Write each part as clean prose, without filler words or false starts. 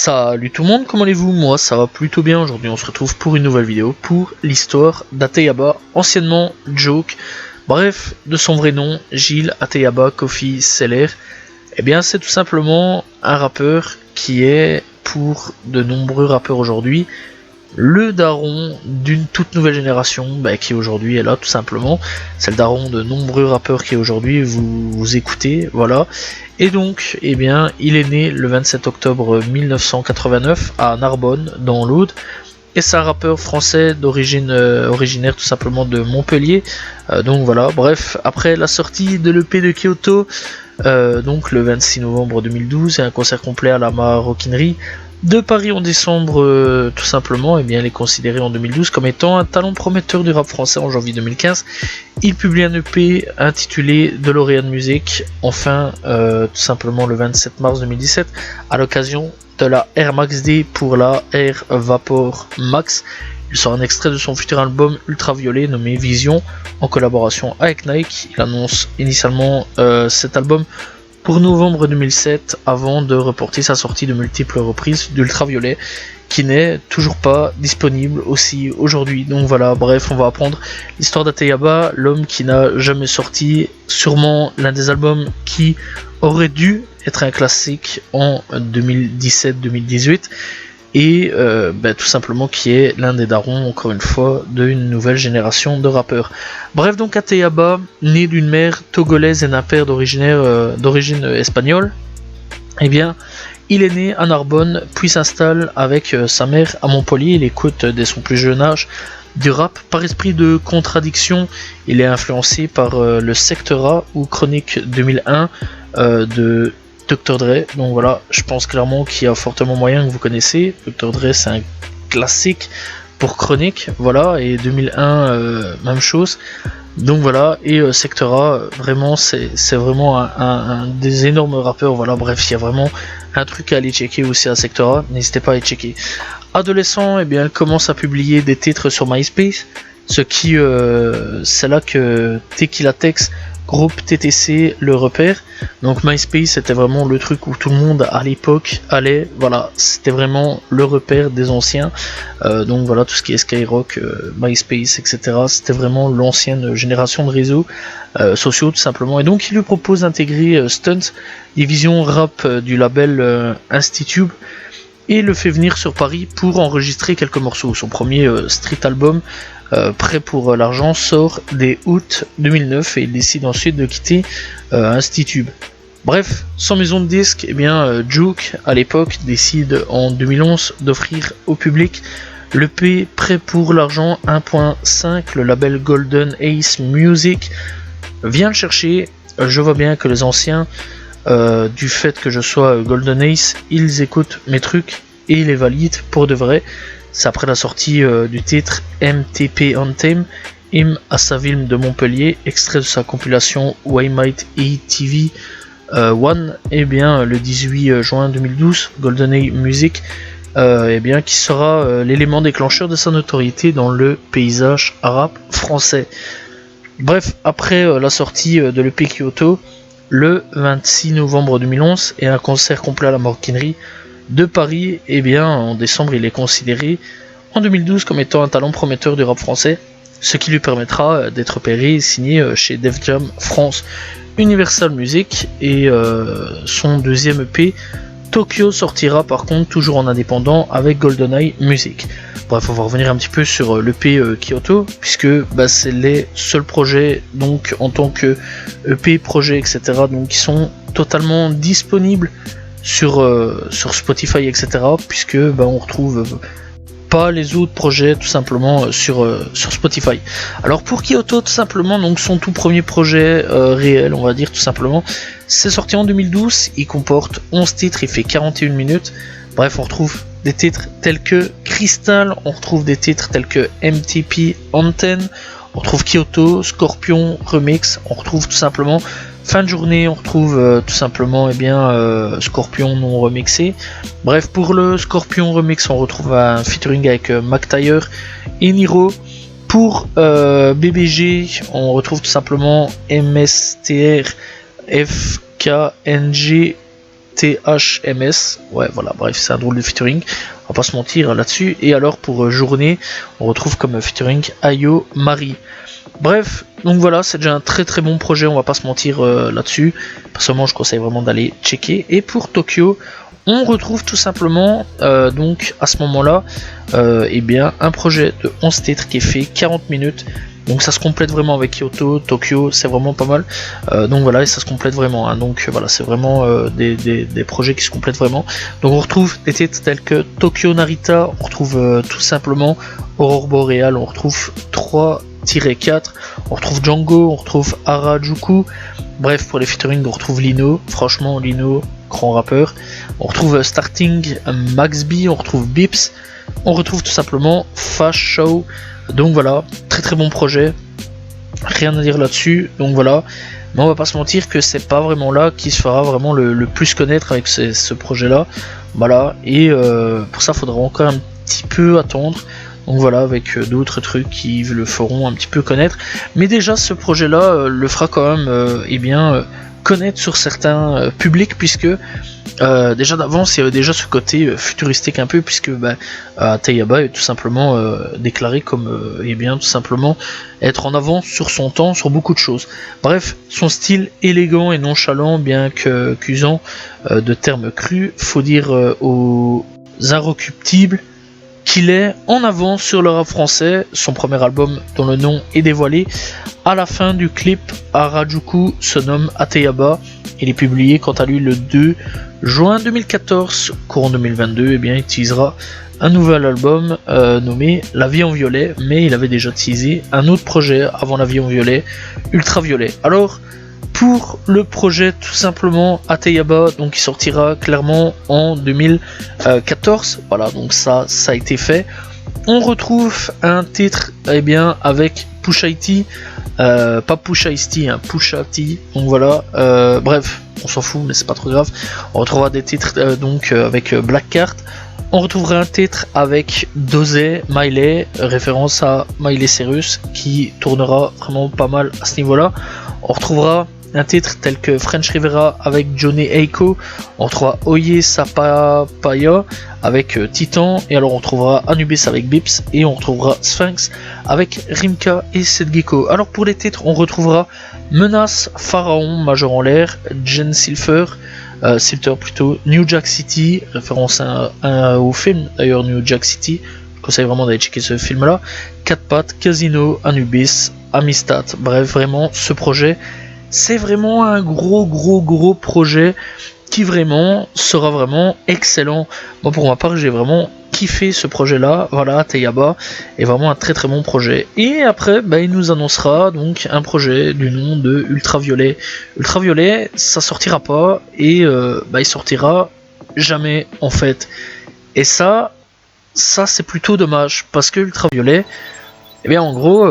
Salut tout le monde, comment allez-vous? Moi ça va plutôt bien. Aujourd'hui on se retrouve pour une nouvelle vidéo pour l'histoire d'Ateyaba, anciennement Joke. Bref, de son vrai nom, Gilles Ateyaba Kofi Seller. Eh bien c'est tout simplement un rappeur qui est, pour de nombreux rappeurs aujourd'hui, le daron d'une toute nouvelle génération qui aujourd'hui est là tout simplement. C'est le daron de nombreux rappeurs qui aujourd'hui vous écoutez, voilà. Et donc, eh bien, il est né le 27 octobre 1989 à Narbonne, dans l'Aude. Et c'est un rappeur français d'origine originaire tout simplement de Montpellier. Donc voilà, bref, après la sortie de l'EP de Kyoto, donc le 26 novembre 2012, et un concert complet à la Maroquinerie de Paris en décembre, tout simplement, et bien elle est considérée en 2012 comme étant un talent prometteur du rap français. En janvier 2015, il publie un EP intitulé DeLorean Music, enfin tout simplement le 27 mars 2017, à l'occasion de la Air Max D pour la Air Vapor Max. Il sort un extrait de son futur album Ultraviolet nommé Vision, en collaboration avec Nike. Il annonce initialement cet album pour novembre 2007, avant de reporter sa sortie de multiples reprises d'Ultraviolet, qui n'est toujours pas disponible aussi aujourd'hui. Donc voilà, bref, on va apprendre l'histoire d'Ateyaba, l'homme qui n'a jamais sorti sûrement l'un des albums qui aurait dû être un classique en 2017-2018, et tout simplement qui est l'un des darons, encore une fois, d'une nouvelle génération de rappeurs. Bref, donc Ateyaba, né d'une mère togolaise et d'un père d'origine espagnole, eh bien, il est né à Narbonne, puis s'installe avec sa mère à Montpellier. Il écoute dès son plus jeune âge du rap. Par esprit de contradiction, il est influencé par le Secteur A ou Chronique 2001 de Dr Dre. Donc voilà, je pense clairement qu'il y a fortement moyen que vous connaissez. Dr Dre, c'est un classique pour Chronique, voilà, et 2001, même chose. Donc voilà, et Secteur A, vraiment, c'est vraiment un des énormes rappeurs. Voilà, bref, il y a vraiment un truc à aller checker aussi à Secteur A, n'hésitez pas à y checker. Adolescent, eh bien, il commence à publier des titres sur MySpace, ce qui, c'est là que Tequila Tex, groupe TTC, le repère. Donc MySpace, c'était vraiment le truc où tout le monde à l'époque allait, voilà, c'était vraiment le repère des anciens. Donc voilà, tout ce qui est Skyrock, MySpace, etc., c'était vraiment l'ancienne génération de réseaux sociaux tout simplement. Et donc il lui propose d'intégrer Stunt, division rap du label Institube, et le fait venir sur Paris pour enregistrer quelques morceaux. Son premier street album, Prêt pour l'argent, sort dès août 2009, et il décide ensuite de quitter Institube. Bref, sans maison de disque, eh bien, Joke à l'époque décide en 2011 d'offrir au public l'EP Prêt pour l'argent 1.5. Le label Golden Ace Music vient le chercher. Je vois bien que les anciens, du fait que je sois Golden Ace, ils écoutent mes trucs et ils les valident pour de vrai. C'est après la sortie du titre MTP Anthem, Hymne à sa ville de Montpellier, extrait de sa compilation Why Might ETV One, et bien le 18 juin 2012, Golden Age Music, et bien qui sera l'élément déclencheur de sa notoriété dans le paysage rap français. Bref, après la sortie de l'EP Kyoto, le 26 novembre 2011, et un concert complet à la Maroquinerie de Paris, et bien en décembre il est considéré en 2012 comme étant un talent prometteur du rap français, ce qui lui permettra d'être repéré et signé chez Def Jam France Universal Music, et son deuxième EP Tokyo sortira par contre toujours en indépendant avec GoldenEye Music. Bref, on va revenir un petit peu sur l'EP Kyoto, puisque c'est les seuls projets donc en tant que EP, projet, etc., donc qui sont totalement disponibles sur Spotify, etc., puisque on retrouve pas les autres projets tout simplement sur Spotify. Alors pour Kyoto, tout simplement, donc son tout premier projet réel, on va dire tout simplement, c'est sorti en 2012, il comporte 11 titres, il fait 41 minutes. Bref, on retrouve des titres tels que Crystal, on retrouve des titres tels que MTP Anthem, on retrouve Kyoto, Scorpion Remix, on retrouve tout simplement Fin de journée, on retrouve tout simplement Scorpion non remixé. Bref, pour le Scorpion remix, on retrouve un featuring avec McTyre et Niro. Pour BBG, on retrouve tout simplement MSTR, FKNG THMS, ouais voilà, bref c'est un drôle de featuring, on va pas se mentir là-dessus. Et alors pour journée, on retrouve comme featuring Ayo Marie. Bref, donc voilà, c'est déjà un très très bon projet, on va pas se mentir là-dessus. Personnellement je conseille vraiment d'aller checker. Et pour Tokyo, on retrouve tout simplement donc à ce moment-là eh bien un projet de 11 titres qui est fait 40 minutes. Donc ça se complète vraiment avec Kyoto, Tokyo, c'est vraiment pas mal. Donc voilà, et ça se complète vraiment. Hein. Donc voilà, c'est vraiment des projets qui se complètent vraiment. Donc on retrouve des titres tels que Tokyo Narita, on retrouve tout simplement Aurore Boreal, on retrouve 3-4, on retrouve Django, on retrouve Harajuku. Bref, pour les featuring, on retrouve Lino, franchement Lino, grand rappeur. On retrouve Starting, Max B, on retrouve Bips, on retrouve tout simplement Fast Show. Donc voilà, très très bon projet, rien à dire là-dessus, donc voilà. Mais on va pas se mentir que c'est pas vraiment là qui se fera vraiment le plus connaître avec ce projet là. Voilà, et pour ça faudra encore un petit peu attendre. Donc voilà, avec d'autres trucs qui le feront un petit peu connaître. Mais déjà ce projet là le fera quand même eh bien connaître sur certains publics, puisque déjà d'avance il y avait déjà ce côté futuristique un peu, puisque Ateyaba est tout simplement déclaré comme eh bien tout simplement être en avance sur son temps sur beaucoup de choses. Bref, son style élégant et nonchalant, bien qu'usant de termes crus, faut dire aux inrecuptibles qu'il est en avance sur le rap français. Son premier album, dont le nom est dévoilé à la fin du clip, Harajuku, se nomme Ateyaba. Il est publié quant à lui le 2 juin 2014. Courant 2022, eh bien, il teasera un nouvel album nommé La Vie en Violet, mais il avait déjà teasé un autre projet avant La Vie en Violet, Ultraviolet. Alors, pour le projet tout simplement Ateyaba, donc il sortira clairement en 2014. Voilà, donc ça a été fait. On retrouve un titre eh bien avec Pusha T, pas Pusha T, hein, Pusha T. Donc voilà, bref, on s'en fout, mais c'est pas trop grave. On retrouvera des titres donc avec Black Cart. On retrouvera un titre avec Dosé Miley, référence à Miley Cyrus, qui tournera vraiment pas mal à ce niveau-là. On retrouvera un titre tel que French Rivera avec Johnny Aiko, on retrouvera Oye Sapapaya avec Titan, et alors on retrouvera Anubis avec Bips, et on retrouvera Sphinx avec Rimka et Sedgeko. Alors pour les titres, on retrouvera Menace, Pharaon, Major en l'air, Jen Silver plutôt, New Jack City, référence au film d'ailleurs New Jack City, je conseille vraiment d'aller checker ce film là, 4 pattes, Casino, Anubis, Amistad. Bref, vraiment ce projet c'est vraiment un gros projet qui vraiment sera vraiment excellent. Moi pour ma part j'ai vraiment kiffé ce projet là. Voilà, Ateyaba est vraiment un très bon projet. Et après il nous annoncera donc un projet du nom de Ultraviolet. Ultraviolet ça sortira pas, et il sortira jamais en fait. Et ça c'est plutôt dommage, parce que Ultraviolet, eh bien en gros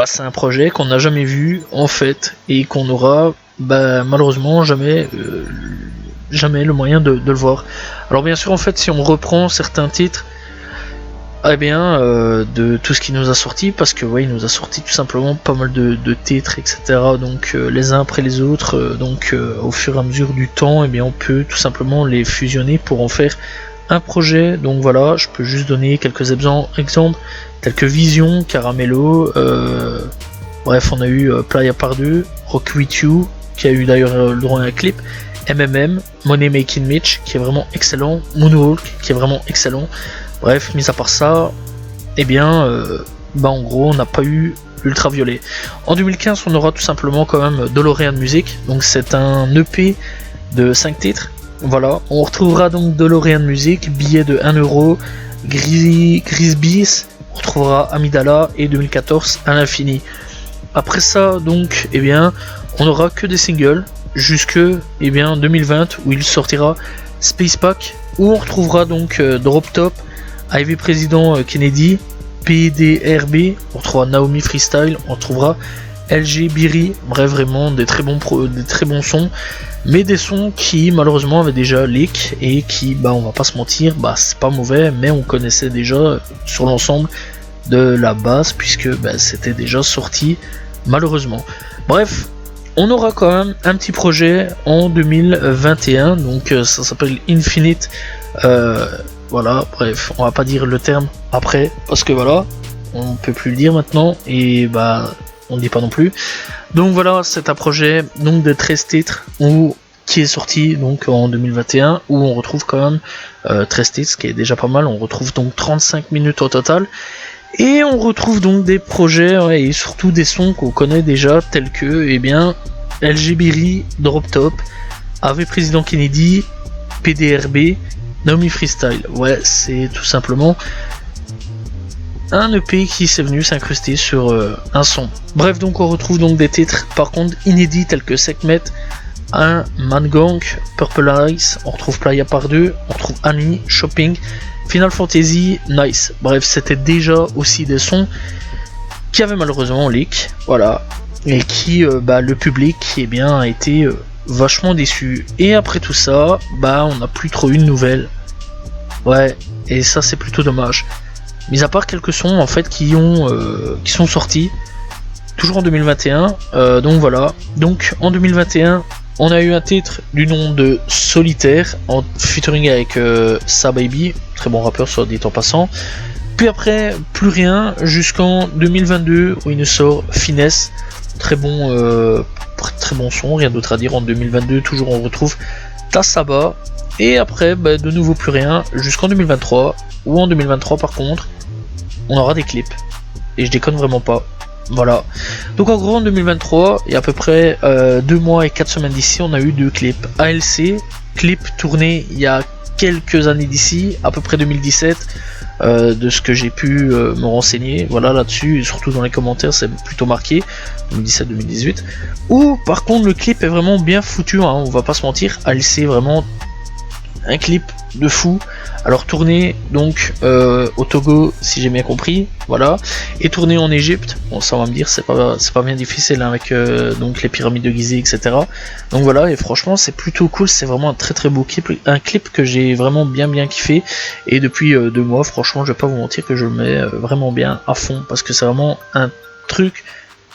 c'est un projet qu'on n'a jamais vu en fait, et qu'on aura malheureusement jamais le moyen de le voir. Alors bien sûr en fait, si on reprend certains titres eh bien de tout ce qu'il nous a sorti, parce que il nous a sorti tout simplement pas mal de titres etc, donc les uns après les autres, donc au fur et à mesure du temps, eh bien on peut tout simplement les fusionner pour en faire un projet. Donc voilà, je peux juste donner quelques exemples tels que Vision, Caramello, bref on a eu Playa par 2, Rock With You, qui a eu d'ailleurs le droit à un clip, MMM, Money Making Mitch qui est vraiment excellent, Moonwalk qui est vraiment excellent. Bref, mis à part ça, eh bien en gros on n'a pas eu Ultraviolet. En 2015 on aura tout simplement quand même DeLorean Music, donc c'est un EP de 5 titres. Voilà, on retrouvera donc DeLorean Music, billet de 1€, Grisbis, on retrouvera Amidala, et 2014 à l'infini. Après ça donc eh bien on n'aura que des singles jusque 2020 où il sortira Space Pack, où on retrouvera donc Drop Top, Ivy Président Kennedy, PDRB, on retrouvera Naomi Freestyle, on retrouvera LG Biri. Bref, vraiment des très bons sons, mais des sons qui malheureusement avaient déjà leak, et qui on va pas se mentir, c'est pas mauvais, mais on connaissait déjà sur l'ensemble de la base, puisque c'était déjà sorti malheureusement. Bref, On aura quand même un petit projet en 2021, donc ça s'appelle Infinite. Voilà, bref, on va pas dire le terme après, parce que voilà, on peut plus le dire maintenant, et bah, on ne dit pas non plus. Donc voilà, c'est un projet donc de 13 titres qui est sorti donc en 2021, où on retrouve quand même 13 titres, ce qui est déjà pas mal. On retrouve donc 35 minutes au total. Et on retrouve donc des projets et surtout des sons qu'on connaît déjà, tels que eh bien, LGBRI, Drop Top, Ave Président Kennedy, PDRB, Naomi Freestyle. Ouais, c'est tout simplement un EP qui s'est venu s'incruster sur un son. Bref, donc on retrouve donc des titres par contre inédits tels que Sekhmet, un Mangang, Purple Eyes, on retrouve Playa par 2, on retrouve Annie, Shopping, Final Fantasy, Nice. Bref, c'était déjà aussi des sons qui avaient malheureusement leak, voilà, et qui, le public, eh bien, a été vachement déçu. Et après tout ça, on n'a plus trop eu de nouvelles. Ouais, et ça c'est plutôt dommage. Mis à part quelques sons en fait qui sont sortis, toujours en 2021. Donc voilà. Donc en 2021. On a eu un titre du nom de Solitaire en featuring avec Sababy, très bon rappeur soit dit en passant. Puis après, plus rien jusqu'en 2022 où il nous sort Finesse, très bon son, rien d'autre à dire. En 2022 toujours on retrouve Tassaba et après de nouveau plus rien jusqu'en 2023 où en 2023 par contre on aura des clips et je déconne vraiment pas. Voilà, donc en gros en 2023, il y a à peu près 2 mois et 4 semaines d'ici, on a eu 2 clips. ALC, clip tourné il y a quelques années d'ici, à peu près 2017, de ce que j'ai pu me renseigner, voilà là-dessus, et surtout dans les commentaires c'est plutôt marqué, 2017-2018, où par contre le clip est vraiment bien foutu, hein, on va pas se mentir, ALC vraiment un clip de fou. Alors tourné donc au Togo si j'ai bien compris, voilà, et tourné en Égypte. Bon, ça on va me dire c'est pas bien difficile hein, avec donc les pyramides de Gizeh, etc. Donc voilà, et franchement c'est plutôt cool, c'est vraiment un très beau clip, un clip que j'ai vraiment bien kiffé, et depuis 2 mois franchement je vais pas vous mentir que je le mets vraiment bien à fond, parce que c'est vraiment un truc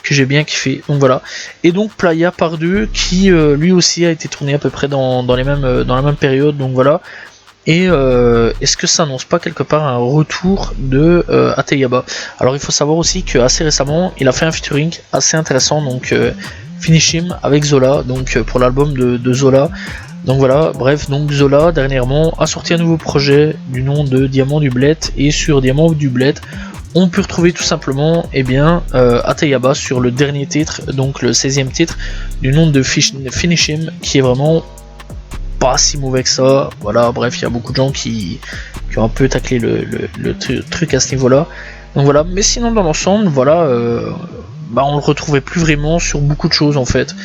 que j'ai bien kiffé. Donc voilà, et donc Playa par 2 qui lui aussi a été tourné à peu près dans la même période. Donc voilà, et est-ce que ça annonce pas quelque part un retour de Ateyaba? Alors il faut savoir aussi que assez récemment il a fait un featuring assez intéressant, donc Finish Him avec Zola, donc pour l'album de Zola. Donc voilà, bref, donc Zola dernièrement a sorti un nouveau projet du nom de Diamant du Bled, et sur Diamant du Bled on peut retrouver tout simplement Ateyaba sur le dernier titre, donc le 16e titre du nom de Finish Him, qui est vraiment pas si mauvais que ça. Voilà, bref, il y a beaucoup de gens qui ont un peu taclé le truc à ce niveau là. Donc voilà, mais sinon dans l'ensemble, voilà, on le retrouvait plus vraiment sur beaucoup de choses en fait.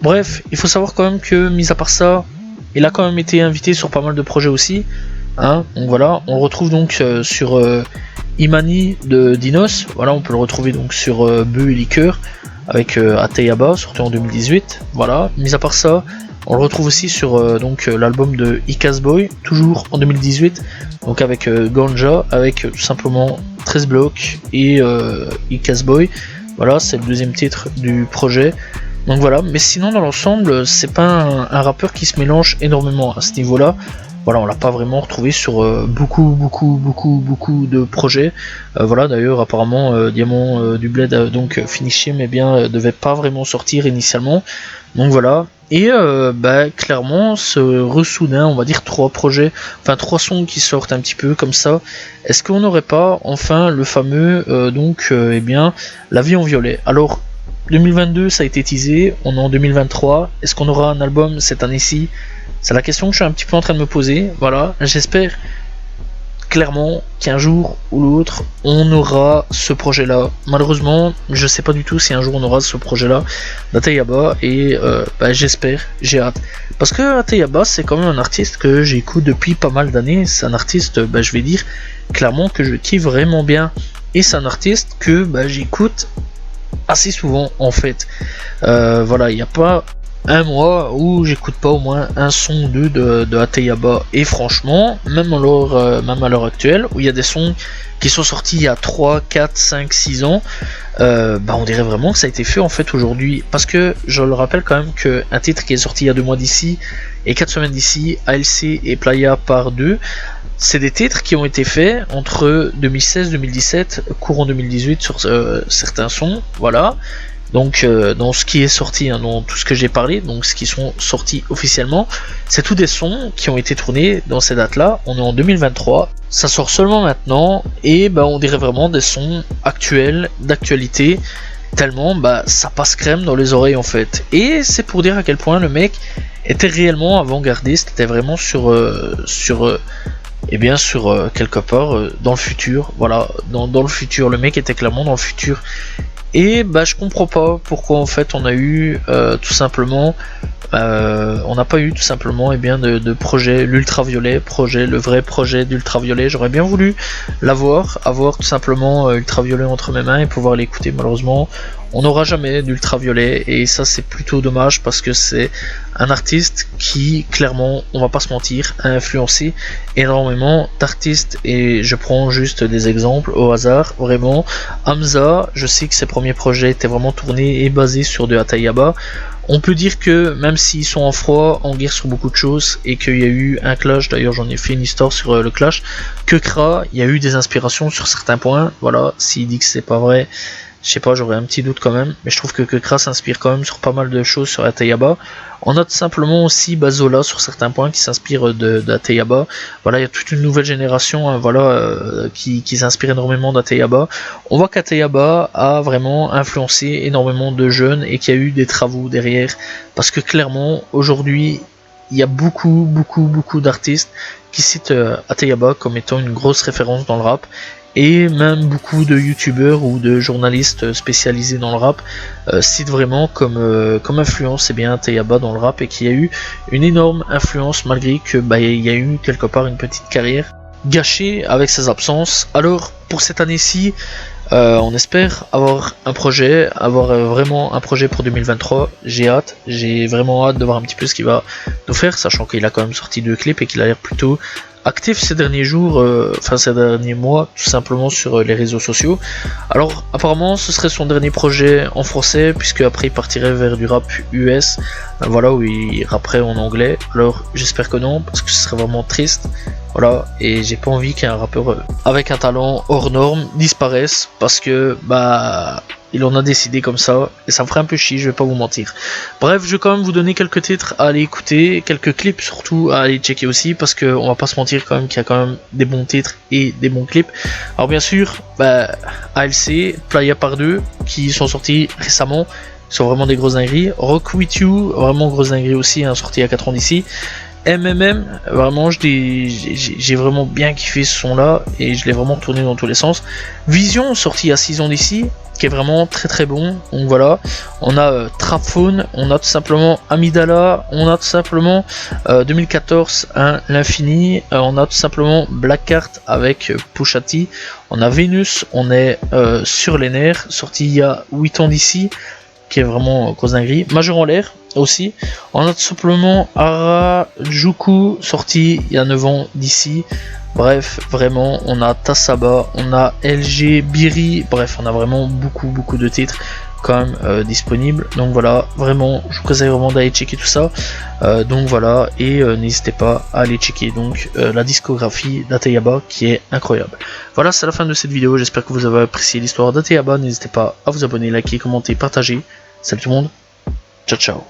Bref, il faut savoir quand même que mis à part ça, il a quand même été invité sur pas mal de projets aussi, hein. Donc voilà, on le retrouve donc sur Imani de Dinos, voilà, on peut le retrouver donc sur Beu et Liqueur avec Ateyaba, sorti en 2018. Voilà, mis à part ça, on le retrouve aussi sur l'album de Ikazboy, toujours en 2018, donc avec Ganja, avec tout simplement 13 blocs et Ikazboy. Voilà, c'est le 2e titre du projet. Donc voilà, mais sinon dans l'ensemble, c'est pas un rappeur qui se mélange énormément à ce niveau-là. Voilà, on l'a pas vraiment retrouvé sur beaucoup de projets. Voilà, d'ailleurs apparemment Diamant du Bled, donc Finish Him, devait pas vraiment sortir initialement. Donc voilà, et clairement ce ressoudain, on va dire 3 projets, enfin 3 sons qui sortent un petit peu comme ça. Est-ce qu'on n'aurait pas enfin le fameux La Vie en Violet? Alors 2022 ça a été teasé, on est en 2023, est-ce qu'on aura un album cette année-ci? C'est la question que je suis un petit peu en train de me poser. Voilà, j'espère clairement qu'un jour ou l'autre on aura ce projet là. Malheureusement je sais pas du tout si un jour on aura ce projet là d'Ateyaba, et j'espère, j'ai hâte, parce que Ateyaba c'est quand même un artiste que j'écoute depuis pas mal d'années. C'est un artiste, je vais dire clairement que je kiffe vraiment bien, et c'est un artiste que j'écoute assez souvent en fait. Voilà, il n'y a pas un mois où j'écoute pas au moins un son ou deux de Ateyaba. Et franchement, même à l'heure actuelle, où il y a des sons qui sont sortis il y a 3, 4, 5, 6 ans, bah on dirait vraiment que ça a été fait en fait aujourd'hui. Parce que je le rappelle quand même qu'un titre qui est sorti il y a 2 mois d'ici et 4 semaines d'ici, ALC et Playa par 2, c'est des titres qui ont été faits entre 2016-2017, courant 2018 sur certains sons, voilà. Donc dans ce qui est sorti, hein, dans tout ce que j'ai parlé, donc ce qui sont sortis officiellement, c'est tous des sons qui ont été tournés dans ces dates-là. On est en 2023, ça sort seulement maintenant, et bah on dirait vraiment des sons actuels, d'actualité, tellement bah ça passe crème dans les oreilles en fait. Et c'est pour dire à quel point le mec était réellement avant-gardiste, était vraiment sur quelque part dans le futur, voilà, dans le futur, le mec était clairement dans le futur. Et bah je comprends pas pourquoi en fait on a eu tout simplement on n'a pas eu tout simplement de projet l'ultraviolet, le vrai projet d'ultraviolet. J'aurais bien voulu avoir tout simplement ultraviolet entre mes mains et pouvoir l'écouter. Malheureusement on n'aura jamais d'ultraviolet et ça c'est plutôt dommage parce que c'est un artiste qui clairement, on va pas se mentir, a influencé énormément d'artistes. Et je prends juste des exemples au hasard, vraiment. Hamza, je sais que ses premiers projets étaient vraiment tournés et basés sur de Ateyaba. On peut dire que même s'ils sont en froid, en guerre sur beaucoup de choses, et qu'il y a eu un clash, d'ailleurs j'en ai fait une histoire sur le clash, que Kra, il y a eu des inspirations sur certains points, voilà, s'il dit que c'est pas vrai, je sais pas, j'aurais un petit doute quand même, mais je trouve que Kra s'inspire quand même sur pas mal de choses sur Ateyaba. On note simplement aussi Bazola sur certains points qui s'inspire d'Ateyaba. Voilà, il y a toute une nouvelle génération hein, voilà, qui s'inspire énormément d'Ateyaba. On voit qu'Ateyaba a vraiment influencé énormément de jeunes et qu'il y a eu des travaux derrière. Parce que clairement, aujourd'hui, il y a beaucoup d'artistes qui citent Ateyaba comme étant une grosse référence dans le rap. Et même beaucoup de youtubeurs ou de journalistes spécialisés dans le rap citent vraiment comme influence et bien Ateyaba dans le rap, et qu'il y a eu une énorme influence malgré que bah, il y a eu quelque part une petite carrière gâchée avec ses absences. Alors pour cette année-ci, on espère avoir un projet, vraiment un projet pour 2023. J'ai vraiment hâte de voir un petit peu ce qu'il va nous faire, sachant qu'il a quand même sorti 2 clips et qu'il a l'air plutôt actif ces derniers jours, ces derniers mois, tout simplement sur les réseaux sociaux. Alors apparemment ce serait son dernier projet en français, puisque après il partirait vers du rap US, voilà, où il rapperait en anglais. Alors j'espère que non, parce que ce serait vraiment triste, voilà, et j'ai pas envie qu'un rappeur avec un talent hors norme disparaisse, parce que bah il en a décidé comme ça, et ça me ferait un peu chier, je vais pas vous mentir. Bref, je vais quand même vous donner quelques titres à aller écouter, quelques clips surtout à aller checker aussi, parce que on va pas se mentir quand même qu'il y a quand même des bons titres et des bons clips. Alors bien sûr, bah, ALC, Playa par 2, qui sont sortis récemment, sont vraiment des grosses dingueries. Rock With You, vraiment grosse dinguerie aussi, hein, sorti il y a 4 ans d'ici. MMM, vraiment j'ai vraiment bien kiffé ce son là, et je l'ai vraiment tourné dans tous les sens. Vision, sorti il y a 6 ans d'ici, qui est vraiment très bon. Donc voilà, on a Trapphone, on a tout simplement Amidala, on a tout simplement 2014 l'Infini, on a tout simplement Blackheart avec Pusha T, on a Vénus, on est sur les nerfs, sorti il y a 8 ans d'ici, qui est vraiment grosse dinguerie. Majeur en l'air aussi, on a tout simplement Harajuku, sorti il y a 9 ans d'ici. Bref, vraiment, on a Tassaba, on a LG, Biri, bref, on a vraiment beaucoup de titres quand même disponibles. Donc voilà, vraiment, je vous conseille vraiment d'aller checker tout ça. Donc voilà, et n'hésitez pas à aller checker donc la discographie d'Ateyaba qui est incroyable. Voilà, c'est la fin de cette vidéo, j'espère que vous avez apprécié l'histoire d'Ateyaba. N'hésitez pas à vous abonner, liker, commenter, partager. Salut tout le monde, ciao ciao.